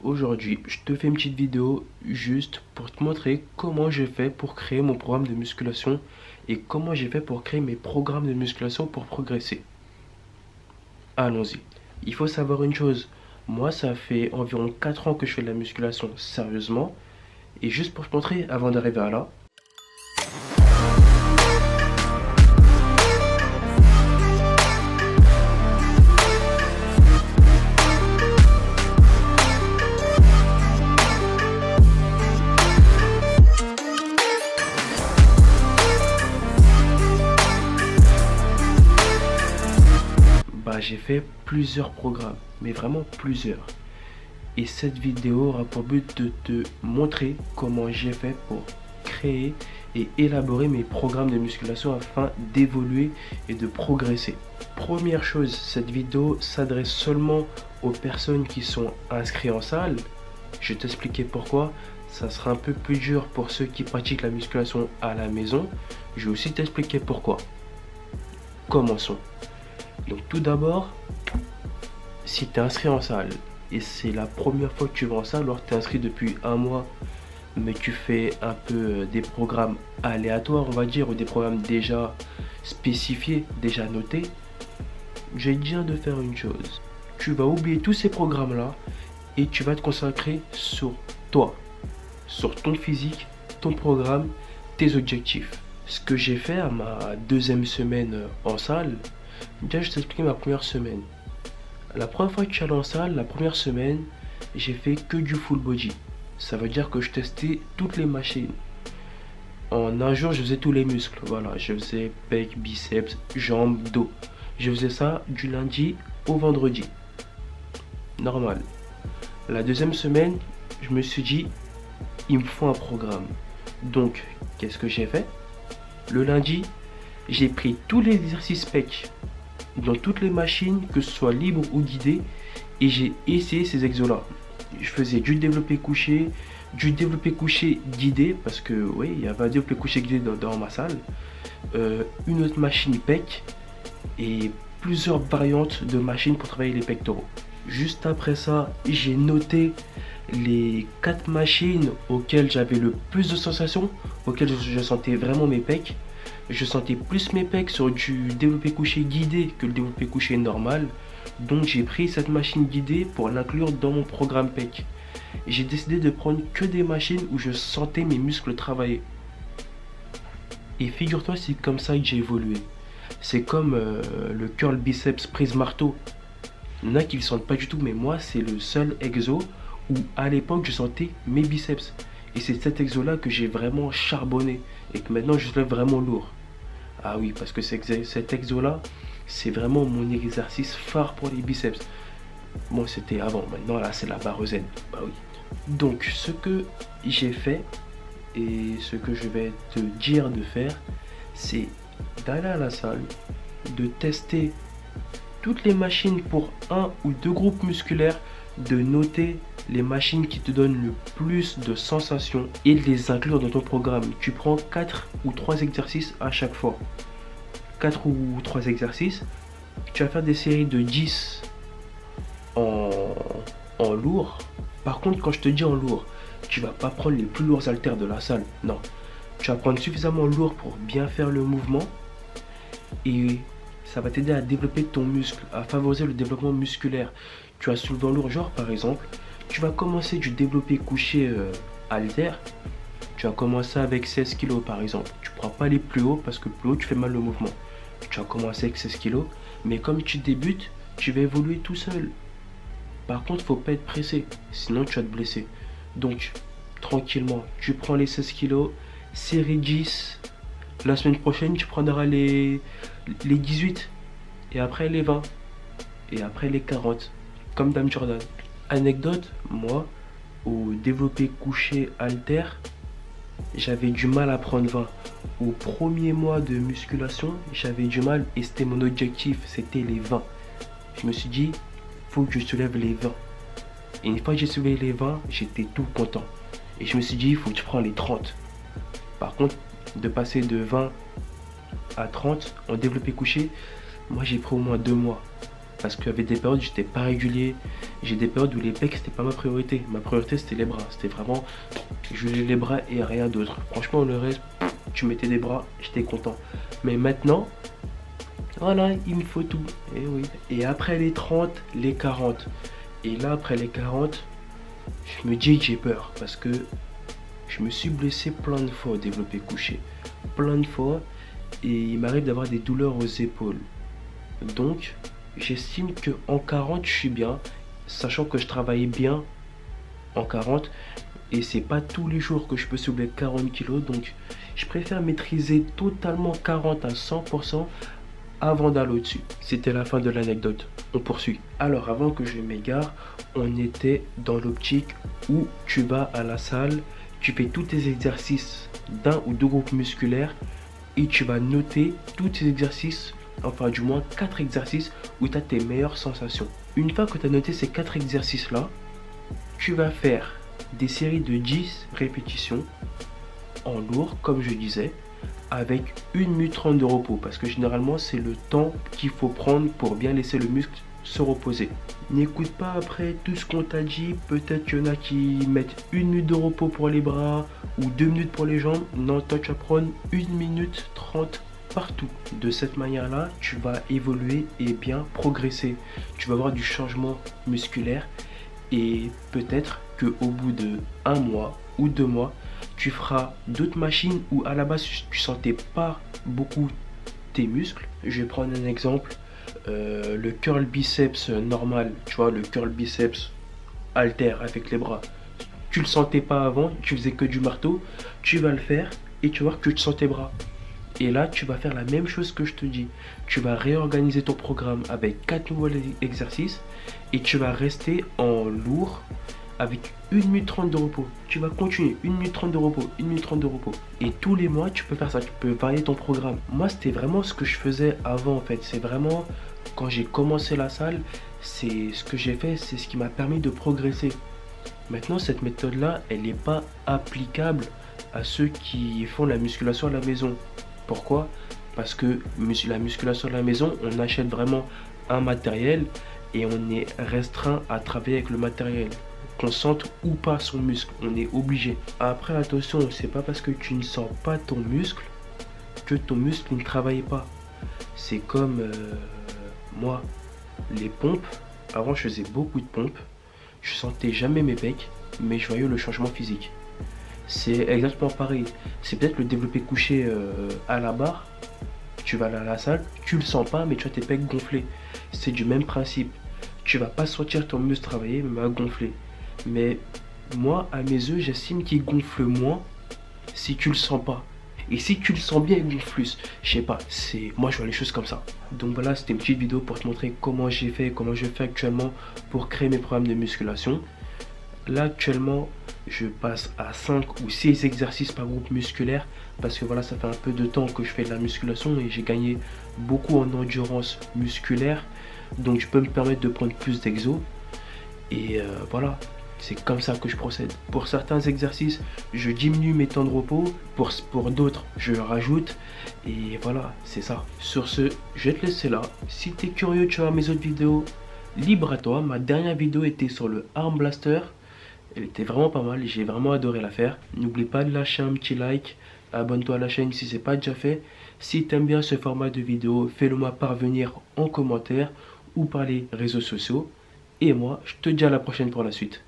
Aujourd'hui, je te fais une petite vidéo juste pour te montrer comment j'ai fait pour créer mon programme de musculation et comment j'ai fait pour créer mes programmes de musculation pour progresser. Allons-y. Il faut savoir une chose. Moi, ça fait environ 4 ans que je fais de la musculation sérieusement. Et juste pour te montrer, avant d'arriver à là, j'ai fait plusieurs programmes, mais vraiment plusieurs. Et cette vidéo aura pour but de te montrer comment j'ai fait pour créer et élaborer mes programmes de musculation afin d'évoluer et de progresser. Première chose, cette vidéo s'adresse seulement aux personnes qui sont inscrites en salle. Je vais t'expliquer pourquoi. Ça sera un peu plus dur pour ceux qui pratiquent la musculation à la maison. Je vais aussi t'expliquer pourquoi. Commençons. Donc tout d'abord, si tu es inscrit en salle et c'est la première fois que tu vas en salle, alors tu es inscrit depuis un mois, mais tu fais un peu des programmes aléatoires, on va dire, ou des programmes déjà spécifiés, déjà notés, je vais te dire de faire une chose. Tu vas oublier tous ces programmes-là et tu vas te consacrer sur toi, sur ton physique, ton programme, tes objectifs. Ce que j'ai fait à ma deuxième semaine en salle, déjà, je vais t'expliquer ma première semaine. La première fois que je suis allé en salle, la première semaine, j'ai fait que du full body. Ça veut dire que je testais toutes les machines. En un jour, je faisais tous les muscles. Voilà, je faisais pec, biceps, jambes, dos. Je faisais ça du lundi au vendredi. Normal. La deuxième semaine, je me suis dit, il me faut un programme. Donc, qu'est-ce que j'ai fait? Le lundi, j'ai pris tous les exercices pec dans toutes les machines, que ce soit libre ou guidé, et j'ai essayé ces exos-là. Je faisais du développé couché guidé, parce que oui, il y avait un développé couché guidé dans ma salle, une autre machine pec, et plusieurs variantes de machines pour travailler les pectoraux. Juste après ça, j'ai noté les 4 machines auxquelles j'avais le plus de sensations, auxquelles je sentais vraiment mes pecs. Je sentais plus mes pecs sur du développé couché guidé que le développé couché normal. Donc j'ai pris cette machine guidée pour l'inclure dans mon programme pec. J'ai décidé de prendre que des machines où je sentais mes muscles travailler. Et figure-toi, c'est comme ça que j'ai évolué. C'est comme le curl biceps prise marteau. Il y en a qui ne le sentent pas du tout, mais moi c'est le seul exo où à l'époque je sentais mes biceps. Et c'est cet exo là que j'ai vraiment charbonné et que maintenant je lève vraiment lourd. Ah oui, parce que cet exo là, c'est vraiment mon exercice phare pour les biceps. Bon, c'était avant, maintenant là c'est la barre Z. Bah oui. Donc ce que j'ai fait et ce que je vais te dire de faire, c'est d'aller à la salle, de tester toutes les machines pour un ou deux groupes musculaires, de noter les machines qui te donnent le plus de sensations et de les inclure dans ton programme. Tu prends 4 ou 3 exercices à chaque fois. 4 ou 3 exercices. Tu vas faire des séries de 10 en lourd. Par contre, quand je te dis en lourd, tu vas pas prendre les plus lourds haltères de la salle. Non. Tu vas prendre suffisamment lourd pour bien faire le mouvement. Et ça va t'aider à développer ton muscle, à favoriser le développement musculaire. Tu vas soulever en lourd, genre par exemple, tu vas commencer du développé couché haltère. Tu vas commencer avec 16 kg par exemple. Tu ne pourras pas aller plus haut parce que plus haut tu fais mal le mouvement. Tu vas commencer avec 16 kg, mais comme tu débutes, tu vas évoluer tout seul. Par contre, il ne faut pas être pressé, sinon tu vas te blesser. Donc, tranquillement, tu prends les 16 kg, série 10. La semaine prochaine, tu prendras les 18. Et après les 20. Et après les 40. Comme Dame Jordan. Anecdote, moi, au développé couché haltère, j'avais du mal à prendre 20. Au premier mois de musculation, j'avais du mal et c'était mon objectif, c'était les 20. Je me suis dit, faut que je soulève les 20. Et une fois que j'ai soulevé les 20, j'étais tout content. Et je me suis dit, il faut que tu prends les 30. Par contre, de passer de 20 à 30 en développé couché, moi j'ai pris au moins 2 mois. Parce qu'il y avait des périodes où j'étais pas régulier. J'ai des périodes où les pecs c'était pas ma priorité. Ma priorité c'était les bras. C'était vraiment, je voulais les bras et rien d'autre. Franchement le reste, tu mettais des bras, j'étais content. Mais maintenant, voilà, il me faut tout. Et oui. Et après les 30, les 40. Et là après les 40, je me dis que j'ai peur. Parce que je me suis blessé plein de fois au développé couché. Plein de fois. Et il m'arrive d'avoir des douleurs aux épaules. Donc, j'estime que en 40, je suis bien. Sachant que je travaille bien en 40. Et c'est pas tous les jours que je peux soulever 40 kilos. Donc, je préfère maîtriser totalement 40 à 100% avant d'aller au-dessus. C'était la fin de l'anecdote. On poursuit. Alors, avant que je m'égare, on était dans l'optique où tu vas à la salle, tu fais tous tes exercices d'un ou deux groupes musculaires et tu vas noter tous tes exercices, enfin du moins 4 exercices où tu as tes meilleures sensations. Une fois que tu as noté ces 4 exercices-là, tu vas faire des séries de 10 répétitions en lourd, comme je disais, avec 1 minute 30 de repos, parce que généralement c'est le temps qu'il faut prendre pour bien laisser le muscle se reposer. N'écoute pas après tout ce qu'on t'a dit. Peut-être qu'il y en a qui mettent 1 minute de repos pour les bras ou 2 minutes pour les jambes. Non, toi tu vas prendre 1 minute 30 partout. De cette manière-là, tu vas évoluer et bien progresser. Tu vas avoir du changement musculaire et peut-être qu'au bout de 1 mois ou 2 mois, tu feras d'autres machines où à la base tu sentais pas beaucoup tes muscles. Je vais prendre un exemple. Le curl biceps normal, tu vois, le curl biceps halter avec les bras, tu le sentais pas avant, tu faisais que du marteau, tu vas le faire et tu vas voir que tu sens tes bras. Et là, tu vas faire la même chose que je te dis. Tu vas réorganiser ton programme avec 4 nouveaux exercices et tu vas rester en lourd avec 1 minute 30 de repos. Tu vas continuer 1 minute 30 de repos, 1 minute 30 de repos. Et tous les mois, tu peux faire ça, tu peux varier ton programme. Moi, c'était vraiment ce que je faisais avant en fait. C'est vraiment, quand j'ai commencé la salle, c'est ce que j'ai fait, c'est ce qui m'a permis de progresser. Maintenant, cette méthode-là, elle n'est pas applicable à ceux qui font la musculation à la maison. Pourquoi? Parce que la musculation à la maison, on achète vraiment un matériel et on est restreint à travailler avec le matériel. Qu'on sente ou pas son muscle, on est obligé. Après, attention, c'est pas parce que tu ne sens pas ton muscle que ton muscle ne travaille pas. C'est comme moi, les pompes. Avant, je faisais beaucoup de pompes. Je sentais jamais mes pecs, mais je voyais le changement physique. C'est exactement pareil. C'est peut-être le développé couché à la barre. Tu vas à la salle, tu le sens pas, mais tu as tes pecs gonflés. C'est du même principe. Tu vas pas sentir ton muscle travailler, mais va gonfler. Mais moi, à mes yeux, j'estime qu'il gonfle moins si tu le sens pas. Et si tu le sens bien, il gonfle plus. Je sais pas, moi je vois les choses comme ça. Donc voilà, c'était une petite vidéo pour te montrer comment j'ai fait et comment je fais actuellement pour créer mes programmes de musculation. Là actuellement, je passe à 5 ou 6 exercices par groupe musculaire parce que voilà, ça fait un peu de temps que je fais de la musculation et j'ai gagné beaucoup en endurance musculaire. Donc je peux me permettre de prendre plus d'exos. Et voilà. C'est comme ça que je procède. Pour certains exercices, je diminue mes temps de repos. Pour d'autres, je rajoute. Et voilà, c'est ça. Sur ce, je vais te laisser là. Si tu es curieux, tu vois mes autres vidéos, libre à toi. Ma dernière vidéo était sur le Arm Blaster. Elle était vraiment pas mal. J'ai vraiment adoré la faire. N'oublie pas de lâcher un petit like. Abonne-toi à la chaîne si ce n'est pas déjà fait. Si tu aimes bien ce format de vidéo, fais-le moi parvenir en commentaire ou par les réseaux sociaux. Et moi, je te dis à la prochaine pour la suite.